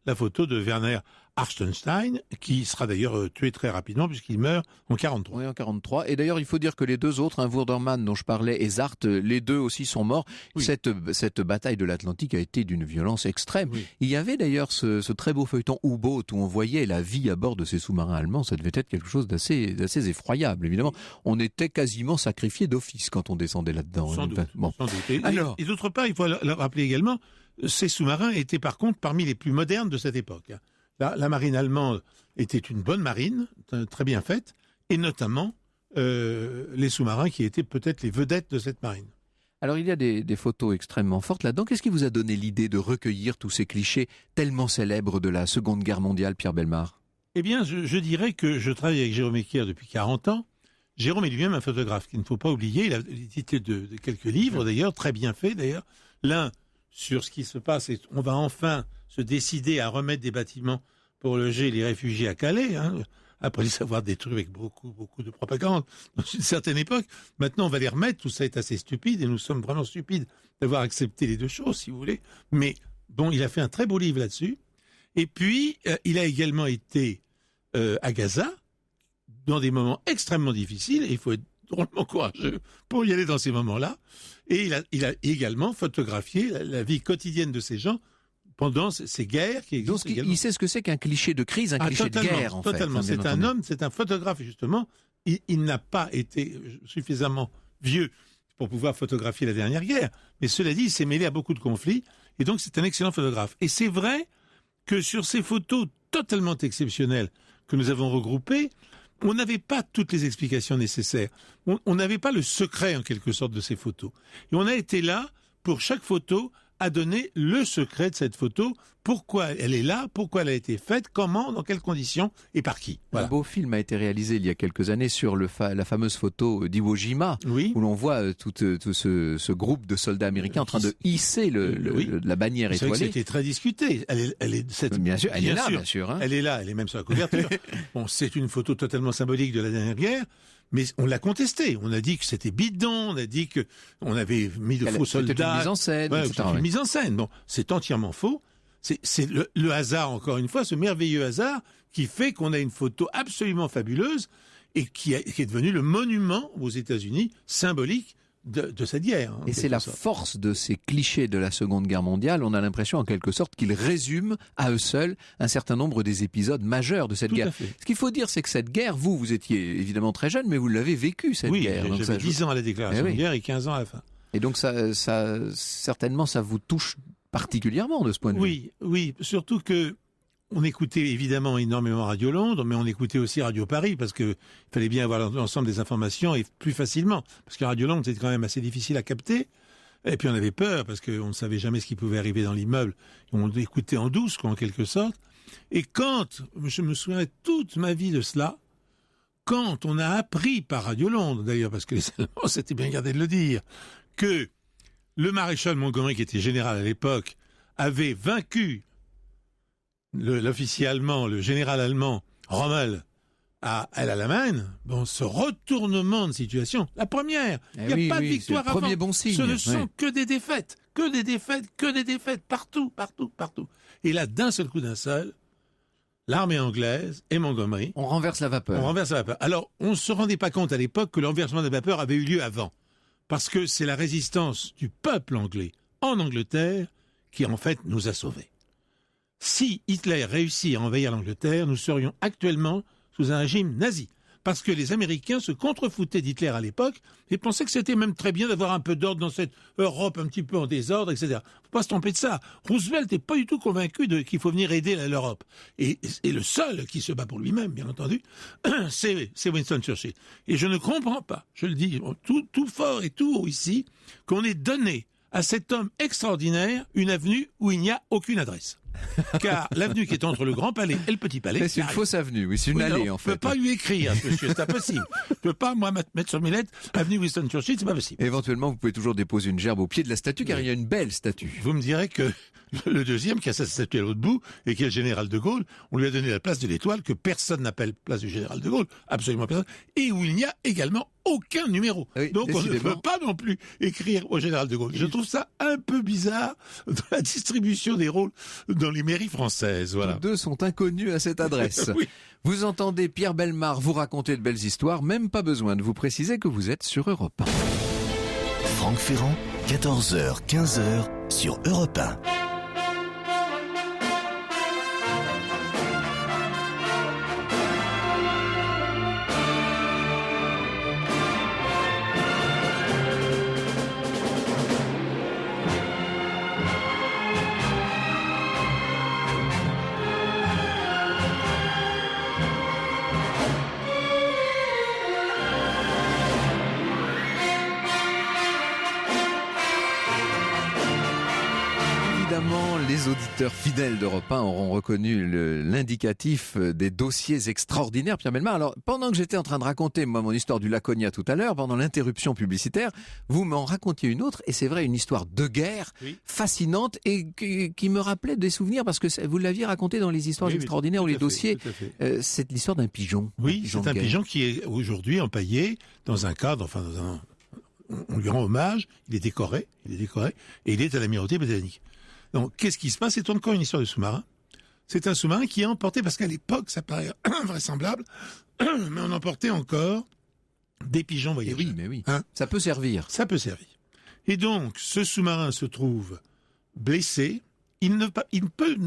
la photo de Werner Hartenstein, qui sera d'ailleurs tué très rapidement puisqu'il meurt en 1943. Oui, en 1943. Et d'ailleurs, il faut dire que les 2 autres, Wurdermann dont je parlais et Zart, les 2 aussi sont morts. Oui. Cette bataille de l'Atlantique a été d'une violence extrême. Oui. Il y avait d'ailleurs ce très beau feuilleton U-Boat où on voyait la vie à bord de ces sous-marins allemands. Ça devait être quelque chose d'assez effroyable, évidemment. On était quasiment sacrifié d'office quand on descendait là-dedans. Sans doute. Et d'autre part, il faut le rappeler également, ces sous-marins étaient par contre parmi les plus modernes de cette époque. La marine allemande était une bonne marine, très bien faite, et notamment les sous-marins qui étaient peut-être les vedettes de cette marine. Alors il y a des photos extrêmement fortes là-dedans. Qu'est-ce qui vous a donné l'idée de recueillir tous ces clichés tellement célèbres de la Seconde Guerre mondiale, Pierre Bellemare ? Eh bien, je dirais que je travaille avec Jérôme Eckert depuis 40 ans. Jérôme est lui-même un photographe qu'il ne faut pas oublier. Il a édité de quelques livres d'ailleurs, très bien faits d'ailleurs. L'un sur ce qui se passe, et on va enfin se décider à remettre des bâtiments pour loger les réfugiés à Calais, après les avoir détruits avec beaucoup de propagande dans une certaine époque. Maintenant, on va les remettre. Tout ça est assez stupide, et nous sommes vraiment stupides d'avoir accepté les 2 choses, si vous voulez. Mais bon, il a fait un très beau livre là-dessus. Et puis, il a également été à Gaza, dans des moments extrêmement difficiles, et il faut être drôlement courageux pour y aller dans ces moments-là. Et il a également photographié la vie quotidienne de ces gens pendant ces guerres qui existent. Donc il sait ce que c'est qu'un cliché de crise, un cliché de guerre, en fait. Totalement. C'est un homme, c'est un photographe, justement. Il n'a pas été suffisamment vieux pour pouvoir photographier la dernière guerre. Mais cela dit, il s'est mêlé à beaucoup de conflits, et donc c'est un excellent photographe. Et c'est vrai que sur ces photos totalement exceptionnelles que nous avons regroupées, on n'avait pas toutes les explications nécessaires. On n'avait pas le secret, en quelque sorte, de ces photos. Et on a été là, pour chaque photo, à donner le secret de cette photo, pourquoi elle est là, pourquoi elle a été faite, comment, dans quelles conditions et par qui. Voilà. Un beau film a été réalisé il y a quelques années sur la fameuse photo d'Iwo Jima, où l'on voit tout ce groupe de soldats américains en train de hisser la bannière étoilée. C'est vrai que c'était très discuté. Bien sûr, elle est là, bien sûr. Elle est là, elle est même sur la couverture. Bon, c'est une photo totalement symbolique de la dernière guerre. Mais on l'a contesté. On a dit que c'était bidon, on a dit que on avait mis de faux soldats. C'était une mise en scène, etc. Une mise en scène. Bon, c'est entièrement faux. C'est le hasard, encore une fois, ce merveilleux hasard qui fait qu'on a une photo absolument fabuleuse et qui est devenue le monument aux États-Unis symbolique de cette guerre. Et c'est la force de ces clichés de la Seconde Guerre mondiale. On a l'impression, en quelque sorte, qu'ils résument à eux seuls un certain nombre des épisodes majeurs de cette guerre. Ce qu'il faut dire, c'est que cette guerre, vous étiez évidemment très jeune, mais vous l'avez vécue, cette guerre. Oui, j'avais 10 ans à la déclaration de guerre et 15 ans à la fin. Et donc, certainement, ça vous touche particulièrement de ce point de vue. Oui, surtout que on écoutait évidemment énormément Radio Londres, mais on écoutait aussi Radio Paris, parce qu'il fallait bien avoir l'ensemble des informations et plus facilement. Parce que Radio Londres, c'était quand même assez difficile à capter. Et puis on avait peur, parce qu'on ne savait jamais ce qui pouvait arriver dans l'immeuble. On écoutait en douce, en quelque sorte. Et quand, je me souviens toute ma vie de cela, quand on a appris par Radio Londres, d'ailleurs, parce que les Allemands s'étaient bien gardés de le dire, que le maréchal Montgomery, qui était général à l'époque, avait vaincu l'officier allemand, le général allemand Rommel à El Alamein, ce retournement de situation, la première, il n'y a pas de victoire avant. Bon signe. Ce ne sont que des défaites, partout. Et là, d'un seul coup, l'armée anglaise et Montgomery. On renverse la vapeur. Alors, on ne se rendait pas compte à l'époque que le renversement de la vapeur avait eu lieu avant. Parce que c'est la résistance du peuple anglais en Angleterre qui en fait nous a sauvés. Si Hitler réussit à envahir l'Angleterre, nous serions actuellement sous un régime nazi. Parce que les Américains se contrefoutaient d'Hitler à l'époque et pensaient que c'était même très bien d'avoir un peu d'ordre dans cette Europe un petit peu en désordre, etc. Faut pas se tromper de ça. Roosevelt n'est pas du tout convaincu qu'il faut venir aider l'Europe. Et le seul qui se bat pour lui-même, bien entendu, c'est Winston Churchill. Et je ne comprends pas, je le dis tout fort et tout haut ici, qu'on ait donné à cet homme extraordinaire une avenue où il n'y a aucune adresse. Car l'avenue qui est entre le Grand Palais et le Petit Palais... C'est une fausse avenue, oui, c'est une allée en fait. Je ne peux pas lui écrire, ce monsieur, c'est impossible. Je ne peux pas, moi, mettre sur mes lettres avenue Winston Churchill, c'est pas possible. Éventuellement, vous pouvez toujours déposer une gerbe au pied de la statue, car il y a une belle statue. Vous me direz que le deuxième, qui a sa statue à l'autre bout, et qui est le général de Gaulle, on lui a donné la place de l'Étoile, que personne n'appelle place du général de Gaulle, absolument personne, et où il n'y a également aucun numéro. Oui, donc on ne peut pas non plus écrire au général de Gaulle. Je trouve ça un peu bizarre dans la distribution des rôles dans les mairies françaises. Voilà. Tous deux sont inconnus à cette adresse. Oui. Vous entendez Pierre Bellemare vous raconter de belles histoires, même pas besoin de vous préciser que vous êtes sur Europe 1. Franck Ferrand, 14h, 15h sur Europe 1. Évidemment, les auditeurs fidèles d'Europe 1 auront reconnu l'indicatif des dossiers extraordinaires, Pierre Bellemare. Alors, pendant que j'étais en train de raconter, moi, mon histoire du Laconia tout à l'heure, pendant l'interruption publicitaire, vous m'en racontiez une autre, et c'est vrai, une histoire de guerre, fascinante, et qui me rappelait des souvenirs, parce que vous l'aviez raconté dans les histoires extraordinaires ou les dossiers. C'est l'histoire d'un pigeon. Oui, c'est un pigeon qui est aujourd'hui empaillé dans un cadre, on lui rend hommage, il est décoré, et il est à l'Amirauté britannique. Donc, qu'est-ce qui se passe? C'est encore une histoire de sous-marin. C'est un sous-marin qui est emporté, parce qu'à l'époque, ça paraît invraisemblable, mais on emportait encore des pigeons voyageurs. Oui, mais oui. Ça peut servir. Ça peut servir. Et donc, ce sous-marin se trouve blessé. Il peut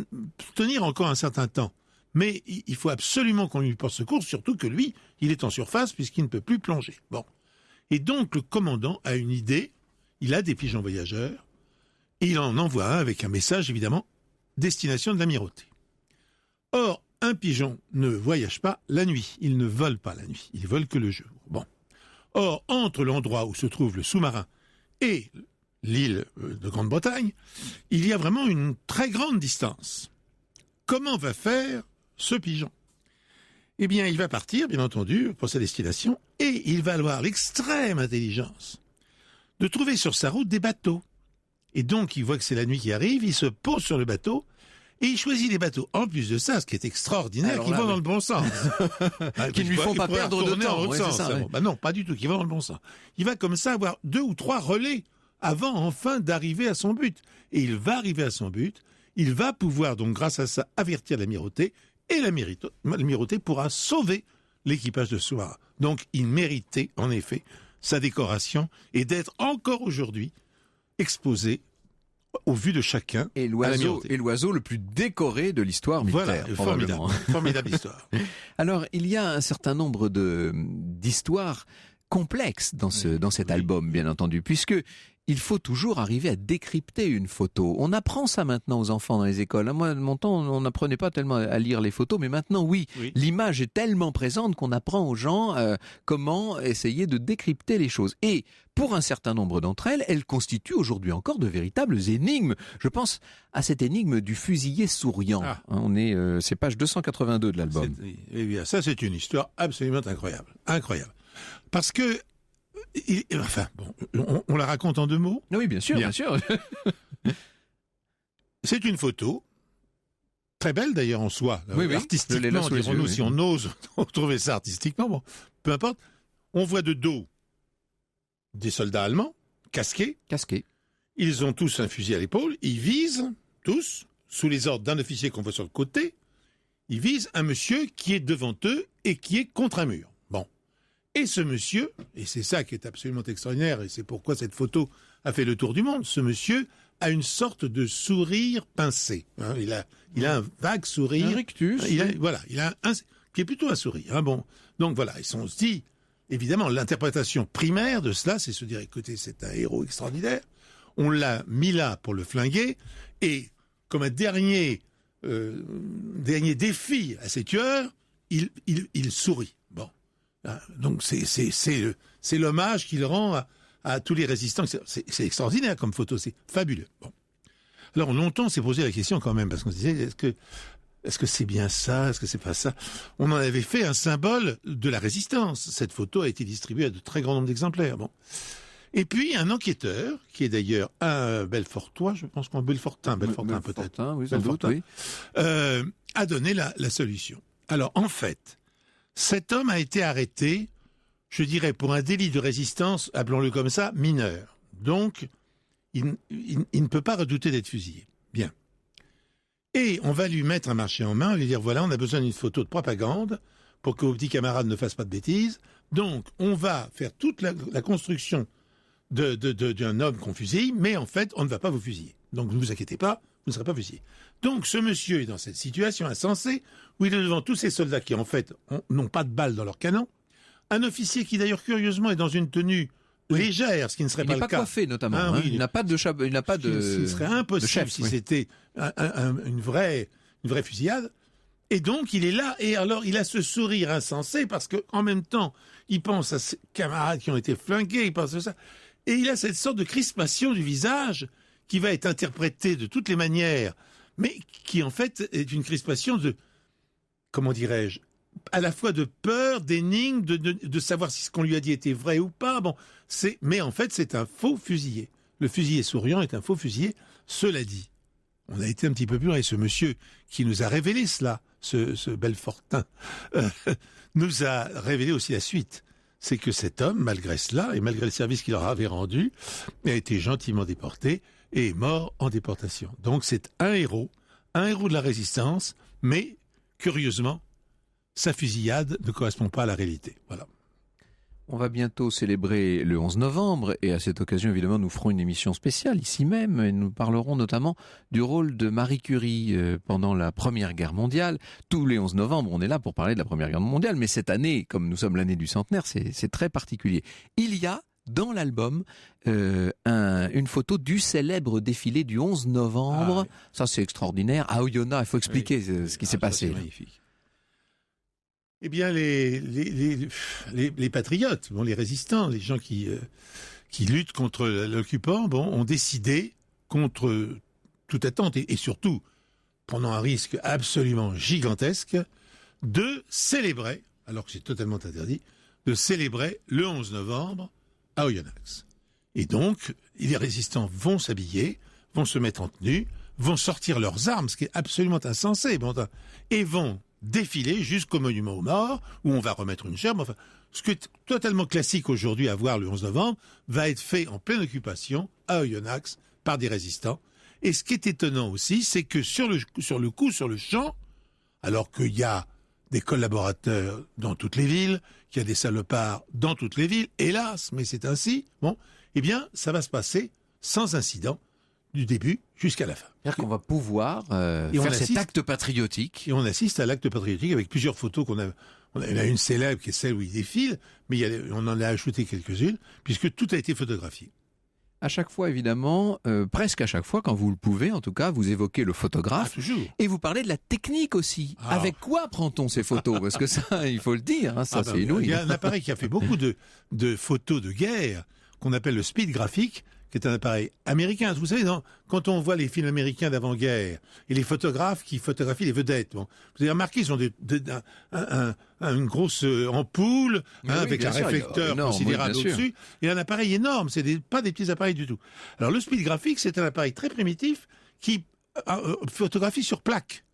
tenir encore un certain temps. Mais il faut absolument qu'on lui porte secours, surtout que lui, il est en surface puisqu'il ne peut plus plonger. Bon. Et donc, le commandant a une idée. Il a des pigeons voyageurs. Et il en envoie un avec un message, évidemment, destination de l'Amirauté. Or, un pigeon ne voyage pas la nuit. Il ne vole pas la nuit. Il vole que le jour. Bon. Or, entre l'endroit où se trouve le sous-marin et l'île de Grande-Bretagne, il y a vraiment une très grande distance. Comment va faire ce pigeon? Eh bien, il va partir, bien entendu, pour sa destination, et il va avoir l'extrême intelligence de trouver sur sa route des bateaux. Et donc, il voit que c'est la nuit qui arrive, il se pose sur le bateau, et il choisit des bateaux, en plus de ça, ce qui est extraordinaire, qui vont dans le bon sens. Qui ne lui font pas perdre de temps. Ouais, sens, ça, bah non, pas du tout, qui vont dans le bon sens. Il va comme ça avoir 2 ou 3 relais avant, enfin, d'arriver à son but. Et il va arriver à son but, il va pouvoir, donc, grâce à ça, avertir l'Amirauté, et l'Amirauté pourra sauver l'équipage de sous-marin. Donc, il méritait, en effet, sa décoration, et d'être encore aujourd'hui exposé au vu de chacun. Et l'oiseau le plus décoré de l'histoire militaire. Voilà, formidable histoire. Alors, il y a un certain nombre d'histoires complexes dans cet album, bien entendu, puisque il faut toujours arriver à décrypter une photo. On apprend ça maintenant aux enfants dans les écoles. Moi, de mon temps, on n'apprenait pas tellement à lire les photos, mais maintenant, oui. L'image est tellement présente qu'on apprend aux gens comment essayer de décrypter les choses. Et pour un certain nombre d'entre elles, elles constituent aujourd'hui encore de véritables énigmes. Je pense à cette énigme du fusillé souriant. C'est page 282 de l'album. Ça, c'est une histoire absolument incroyable. Incroyable. Parce que on la raconte en 2 mots. Oui, bien sûr. C'est une photo, très belle d'ailleurs en soi, artistiquement, dirons-nous, si on ose trouver ça artistiquement, bon, peu importe. On voit de dos des soldats allemands, casqués. Ils ont tous un fusil à l'épaule, ils visent, tous, sous les ordres d'un officier qu'on voit sur le côté, ils visent un monsieur qui est devant eux et qui est contre un mur. Bon. Et ce monsieur, et c'est ça qui est absolument extraordinaire, et c'est pourquoi cette photo a fait le tour du monde, ce monsieur a une sorte de sourire pincé. Hein. Il a un vague sourire. Un rictus. Il a un qui est plutôt un sourire. Hein. Bon, donc voilà, on se dit, évidemment, l'interprétation primaire de cela, c'est se dire, écoutez, c'est un héros extraordinaire. On l'a mis là pour le flinguer, et comme un dernier défi à ces tueurs, il sourit. Bon, donc c'est l'hommage qu'il rend à tous les résistants. C'est extraordinaire comme photo, c'est fabuleux. Bon. Alors longtemps on s'est posé la question quand même, parce qu'on se disait, est-ce que c'est bien ça, est-ce que c'est pas ça? On en avait fait un symbole de la résistance. Cette photo a été distribuée à de très grand nombre d'exemplaires. Bon. Et puis un enquêteur, qui est d'ailleurs un Belfortois, je pense qu'on Belfortin peut-être. Oui, sans doute, oui. A donné la solution. Alors en fait, cet homme a été arrêté, je dirais, pour un délit de résistance, appelons-le comme ça, mineur. Donc, il ne peut pas redouter d'être fusillé. Bien. Et on va lui mettre un marché en main, lui dire, voilà, on a besoin d'une photo de propagande pour que vos petits camarades ne fassent pas de bêtises. Donc, on va faire toute la construction d'un homme qu'on fusille, mais en fait, on ne va pas vous fusiller. Donc, ne vous inquiétez pas, vous ne serez pas fusillé. Donc, ce monsieur est dans cette situation insensée, où il est devant tous ces soldats qui, en fait, n'ont pas de balles dans leur canon. Un officier qui, d'ailleurs, curieusement, est dans une tenue légère, ce qui ne serait pas le cas. Il n'est pas coiffé, notamment. Oui, il n'a pas de chapeau, il n'a pas de. Ce serait impossible chef, si c'était une vraie fusillade. Et donc, il est là, et alors, il a ce sourire insensé, parce qu'en même temps, il pense à ses camarades qui ont été flingués, il pense à ça. Et il a cette sorte de crispation du visage qui va être interprétée de toutes les manières, mais qui, en fait, est une crispation de, comment dirais-je, à la fois de peur, d'énigme, de savoir si ce qu'on lui a dit était vrai ou pas. Bon, mais en fait, c'est un faux fusillé. Le fusillé souriant est un faux fusillé. Cela dit, on a été un petit peu plus loin, et ce monsieur qui nous a révélé cela, ce Belfortin, nous a révélé aussi la suite. C'est que cet homme, malgré cela, et malgré le service qu'il leur avait rendu, a été gentiment déporté et est mort en déportation. Donc c'est un héros de la résistance, mais curieusement, sa fusillade ne correspond pas à la réalité. Voilà. On va bientôt célébrer le 11 novembre et à cette occasion, évidemment, nous ferons une émission spéciale ici même et nous parlerons notamment du rôle de Marie Curie pendant la Première Guerre mondiale. Tous les 11 novembre, on est là pour parler de la Première Guerre mondiale, mais cette année, comme nous sommes l'année du centenaire, c'est très particulier. Il y a dans l'album une photo du célèbre défilé du 11 novembre. Ah, oui. Ça, c'est extraordinaire. À Oyonnax, il faut expliquer ce qui s'est passé. C'est magnifique. Eh bien, les patriotes, les résistants, les gens qui luttent contre l'occupant, ont décidé, contre toute attente et surtout prenant un risque absolument gigantesque, de célébrer, alors que c'est totalement interdit, de célébrer le 11 novembre à Oyonnax. Et donc, les résistants vont s'habiller, vont se mettre en tenue, vont sortir leurs armes, ce qui est absolument insensé, et vont défiler jusqu'au monument aux morts, où on va remettre une gerbe. Enfin, ce qui est totalement classique aujourd'hui à voir le 11 novembre, va être fait en pleine occupation à Oyonnax par des résistants. Et ce qui est étonnant aussi, c'est que sur le champ, alors qu'il y a des collaborateurs dans toutes les villes, qu'il y a des salopards dans toutes les villes, hélas, mais c'est ainsi, eh bien, ça va se passer sans incident, du début jusqu'à la fin. C'est-à-dire qu'on va pouvoir faire cet acte patriotique. Et on assiste à l'acte patriotique avec plusieurs photos qu'on a. On a une célèbre qui est celle où il défile, mais on en a ajouté quelques-unes, puisque tout a été photographié. À chaque fois, évidemment, presque à chaque fois, quand vous le pouvez, en tout cas, vous évoquez le photographe. Toujours. Et vous parlez de la technique aussi. Avec quoi prend-on ces photos? Parce que ça, il faut le dire, c'est inouï. Il y a un appareil qui a fait beaucoup de photos de guerre, qu'on appelle le speed graphique, qui est un appareil américain. Vous savez, quand on voit les films américains d'avant-guerre et les photographes qui photographient les vedettes, vous avez remarqué, ils ont une grosse ampoule avec un réflecteur considérable au-dessus et un appareil énorme. C'est pas des petits appareils du tout. Alors le speed graphique, c'est un appareil très primitif qui photographie sur plaque.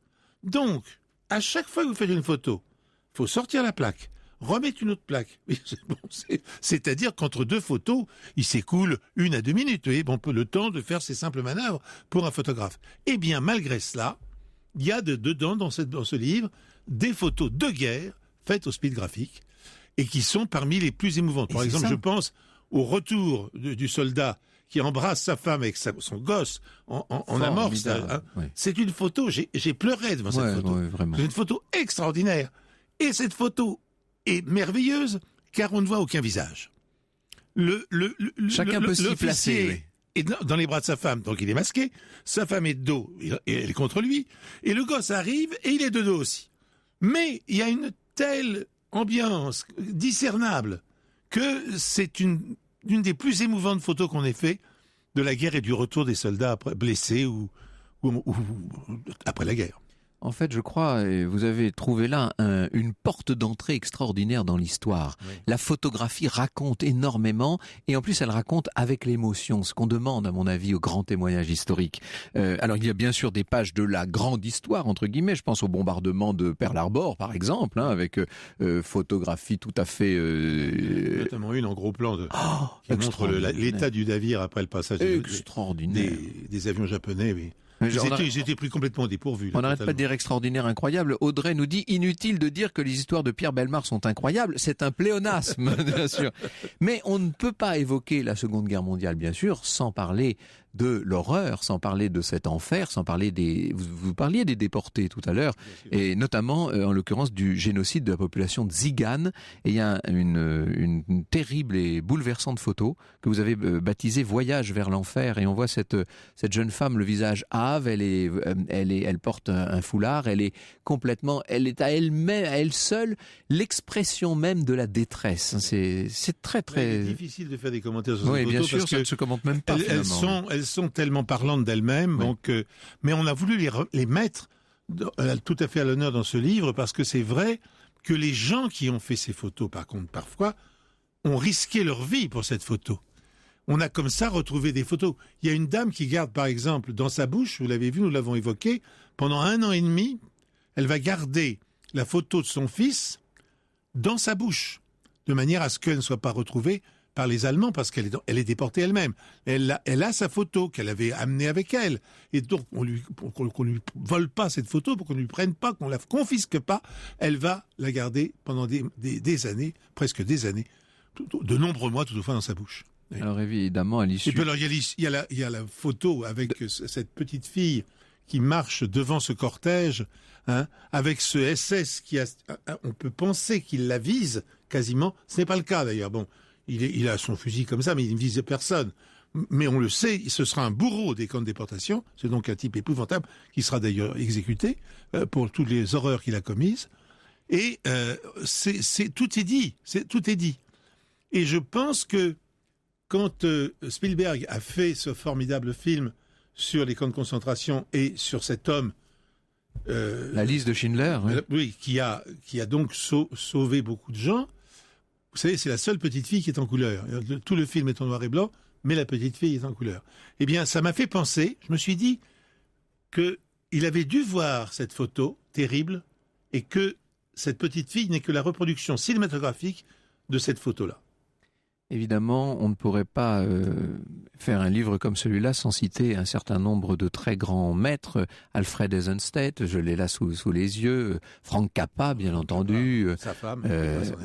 Donc, à chaque fois que vous faites une photo, il faut sortir la plaque, remettre une autre plaque. C'est-à-dire qu'entre deux photos, il s'écoule 1 à 2 minutes. Vous voyez, le temps de faire ces simples manœuvres pour un photographe. Eh bien, malgré cela, il y a dedans, dans ce livre, des photos de guerre faites au speed graphique et qui sont parmi les plus émouvantes. Par exemple, je pense au retour du soldat qui embrasse sa femme avec son gosse en amorce. Hein. Ouais. C'est une photo, j'ai pleuré devant cette photo. Ouais, vraiment. C'est une photo extraordinaire. Et cette photo est merveilleuse car on ne voit aucun visage. Chacun peut s'y l'officier placer. Oui. est dans les bras de sa femme, donc il est masqué. Sa femme est de dos, elle est contre lui. Et le gosse arrive et il est de dos aussi. Mais il y a une telle ambiance discernable que c'est une des plus émouvantes photos qu'on ait fait de la guerre et du retour des soldats blessés ou après la guerre. En fait, je crois, vous avez trouvé là une porte d'entrée extraordinaire dans l'histoire. Oui. La photographie raconte énormément, et en plus elle raconte avec l'émotion, ce qu'on demande à mon avis au grand témoignage historique. Alors il y a bien sûr des pages de la grande histoire, entre guillemets, je pense au bombardement de Pearl Harbor par exemple, hein, avec photographie tout à fait... Notamment une en gros plan qui montre l'état du navire après le passage des avions japonais, oui. Ils étaient pris complètement au dépourvu. On n'arrête pas de dire extraordinaire, incroyable. Audrey nous dit, inutile de dire que les histoires de Pierre Bellemare sont incroyables. C'est un pléonasme, bien sûr. Mais on ne peut pas évoquer la Seconde Guerre mondiale, bien sûr, sans parler de l'horreur, sans parler de cet enfer, sans parler vous parliez des déportés tout à l'heure, et notamment, en l'occurrence, du génocide de la population tzigane. Et il y a une terrible et bouleversante photo que vous avez baptisée Voyage vers l'enfer, et on voit cette jeune femme, le visage hâve, elle porte un foulard, elle est à elle seule l'expression même de la détresse. C'est très très... C'est difficile de faire des commentaires sur cette photo. Oui, bien sûr, parce ça ne se commente même pas. Elles sont tellement parlantes d'elles-mêmes, oui. Donc, mais on a voulu les mettre tout à fait à l'honneur dans ce livre, parce que c'est vrai que les gens qui ont fait ces photos, par contre, parfois, ont risqué leur vie pour cette photo. On a comme ça retrouvé des photos. Il y a une dame qui garde, par exemple, dans sa bouche, vous l'avez vu, nous l'avons évoqué, pendant 1 an et demi, elle va garder la photo de son fils dans sa bouche, de manière à ce qu'elle ne soit pas retrouvée par les Allemands, parce qu'elle est déportée elle-même. Elle a sa photo qu'elle avait amenée avec elle. Et donc, qu'on lui vole pas cette photo, pour qu'on ne lui prenne pas, qu'on la confisque pas, elle va la garder pendant des années, presque des années, de nombreux mois toutefois dans sa bouche. Oui. Alors évidemment, à l'issue... Et puis alors, il y a la photo avec cette petite fille qui marche devant ce cortège, hein, avec ce SS on peut penser qu'il la vise quasiment. Ce n'est pas le cas d'ailleurs. Bon, il a son fusil comme ça, mais il ne vise personne. Mais on le sait, ce sera un bourreau des camps de déportation. C'est donc un type épouvantable qui sera d'ailleurs exécuté pour toutes les horreurs qu'il a commises. Et tout est dit. Tout est dit. Et je pense que quand Spielberg a fait ce formidable film sur les camps de concentration et sur cet homme... la liste de Schindler. Oui, qui a donc sauvé beaucoup de gens. Vous savez, c'est la seule petite fille qui est en couleur. Tout le film est en noir et blanc, mais la petite fille est en couleur. Eh bien, ça m'a fait penser, je me suis dit qu'il avait dû voir cette photo terrible et que cette petite fille n'est que la reproduction cinématographique de cette photo-là. Évidemment, on ne pourrait pas faire un livre comme celui-là sans citer un certain nombre de très grands maîtres. Alfred Eisenstaedt, je l'ai là sous les yeux, Frank Capra, bien entendu, sa femme,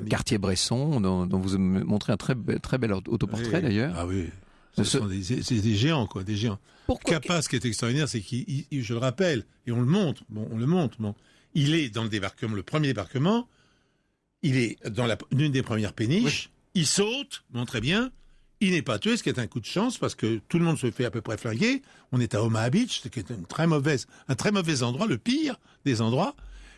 Cartier-Bresson, dont vous montrez un très bel autoportrait, oui, d'ailleurs. Ah oui, c'est des géants, quoi, des géants. Capra, ce qui est extraordinaire, c'est je le rappelle, et on le montre, il est dans le premier débarquement, il est dans l'une des premières péniches, oui. Il saute, très bien, il n'est pas tué, ce qui est un coup de chance, parce que tout le monde se fait à peu près flinguer. On est à Omaha Beach, qui est un très mauvais endroit, le pire des endroits.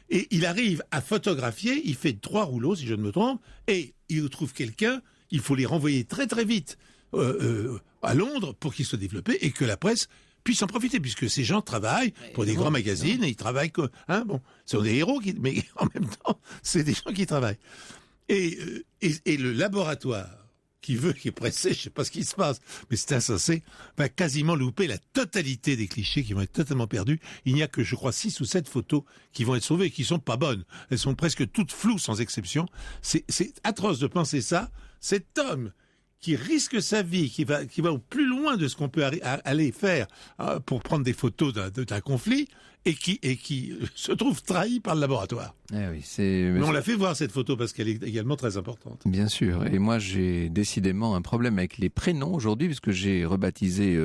Et il arrive à photographier, il fait 3 rouleaux, si je ne me trompe, et il trouve quelqu'un, il faut les renvoyer très très vite à Londres pour qu'ils soient développés et que la presse puisse en profiter, puisque ces gens travaillent pour des grands magazines, et ils travaillent comme... ce sont des héros, mais en même temps, c'est des gens qui travaillent. Et le laboratoire qui est pressé, je ne sais pas ce qui se passe, mais c'est insensé, va quasiment louper la totalité des clichés qui vont être totalement perdus. Il n'y a que, je crois, 6 ou 7 photos qui vont être sauvées et qui ne sont pas bonnes. Elles sont presque toutes floues, sans exception. C'est atroce de penser ça. Cet homme qui risque sa vie, qui va au plus loin de ce qu'on peut aller faire pour prendre des photos d'un conflit, et qui se trouve trahi par le laboratoire. Eh oui, Mais on l'a fait voir cette photo parce qu'elle est également très importante. Bien sûr, et moi j'ai décidément un problème avec les prénoms aujourd'hui puisque j'ai rebaptisé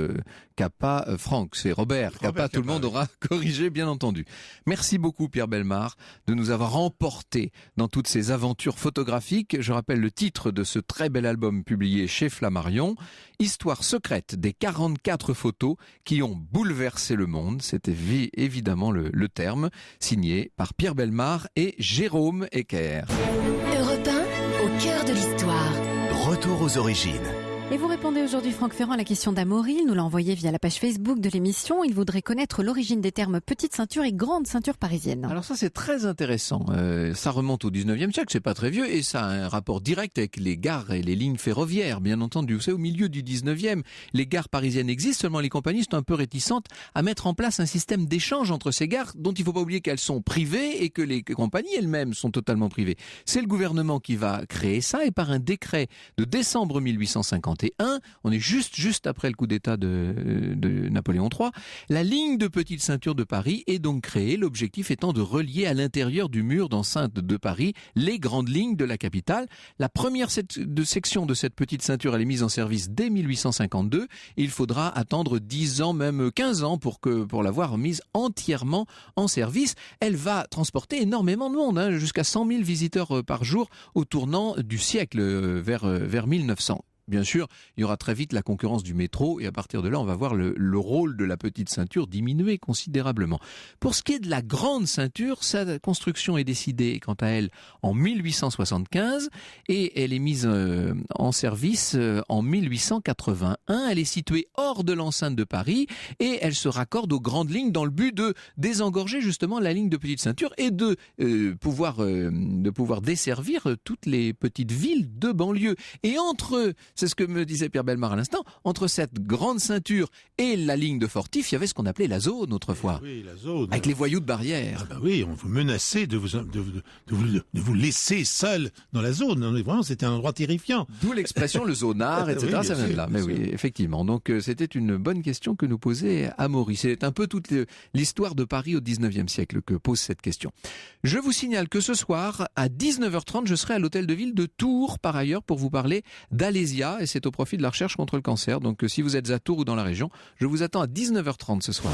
Capa Franck, c'est Robert Capa, tout le monde aura corrigé bien entendu. Merci beaucoup Pierre Bellemare de nous avoir emportés dans toutes ces aventures photographiques. Je rappelle le titre de ce très bel album publié chez Flammarion, Histoire secrète des 44 photos qui ont bouleversé le monde, c'était évidemment le terme, signé par Pierre Bellemare et Jérôme Ecker. Europe 1, au cœur de l'histoire. Retour aux origines. Et vous répondez aujourd'hui, Franck Ferrand, à la question d'Amaury. Il nous l'a envoyé via la page Facebook de l'émission. Il voudrait connaître l'origine des termes petite ceinture et grande ceinture parisienne. Alors ça, c'est très intéressant. Ça remonte au 19e siècle, c'est pas très vieux, et ça a un rapport direct avec les gares et les lignes ferroviaires, bien entendu. Vous savez, au milieu du 19e, les gares parisiennes existent, seulement les compagnies sont un peu réticentes à mettre en place un système d'échange entre ces gares, dont il faut pas oublier qu'elles sont privées et que les compagnies elles-mêmes sont totalement privées. C'est le gouvernement qui va créer ça, et par un décret de décembre 1851, on est juste après le coup d'État de Napoléon III, la ligne de petite ceinture de Paris est donc créée, l'objectif étant de relier à l'intérieur du mur d'enceinte de Paris les grandes lignes de la capitale. La première section de cette petite ceinture, elle est mise en service dès 1852. Il faudra attendre 10 ans, même 15 ans pour l'avoir mise entièrement en service. Elle va transporter énormément de monde, jusqu'à 100 000 visiteurs par jour au tournant du siècle, vers 1900. Bien sûr, il y aura très vite la concurrence du métro et à partir de là, on va voir le rôle de la petite ceinture diminuer considérablement. Pour ce qui est de la grande ceinture, sa construction est décidée, quant à elle, en 1875 et elle est mise en service en 1881. Elle est située hors de l'enceinte de Paris et elle se raccorde aux grandes lignes dans le but de désengorger justement la ligne de petite ceinture et de pouvoir desservir toutes les petites villes de banlieue. Et c'est ce que me disait Pierre Bellemare à l'instant, entre cette grande ceinture et la ligne de Fortif, il y avait ce qu'on appelait la zone autrefois. Oui, la zone. Avec les voyous de barrière. Ah bah oui, on vous menaçait de vous laisser seul dans la zone. Vraiment, c'était un endroit terrifiant. D'où l'expression le zonard, etc. Oui, ça vient de là. Mais oui, effectivement. Donc c'était une bonne question que nous posait Amaury. C'est un peu toute l'histoire de Paris au 19e siècle que pose cette question. Je vous signale que ce soir, à 19h30, je serai à l'hôtel de ville de Tours, par ailleurs, pour vous parler d'Alésia. Et c'est au profit de la recherche contre le cancer. Donc si vous êtes à Tours ou dans la région, je vous attends à 19h30 ce soir.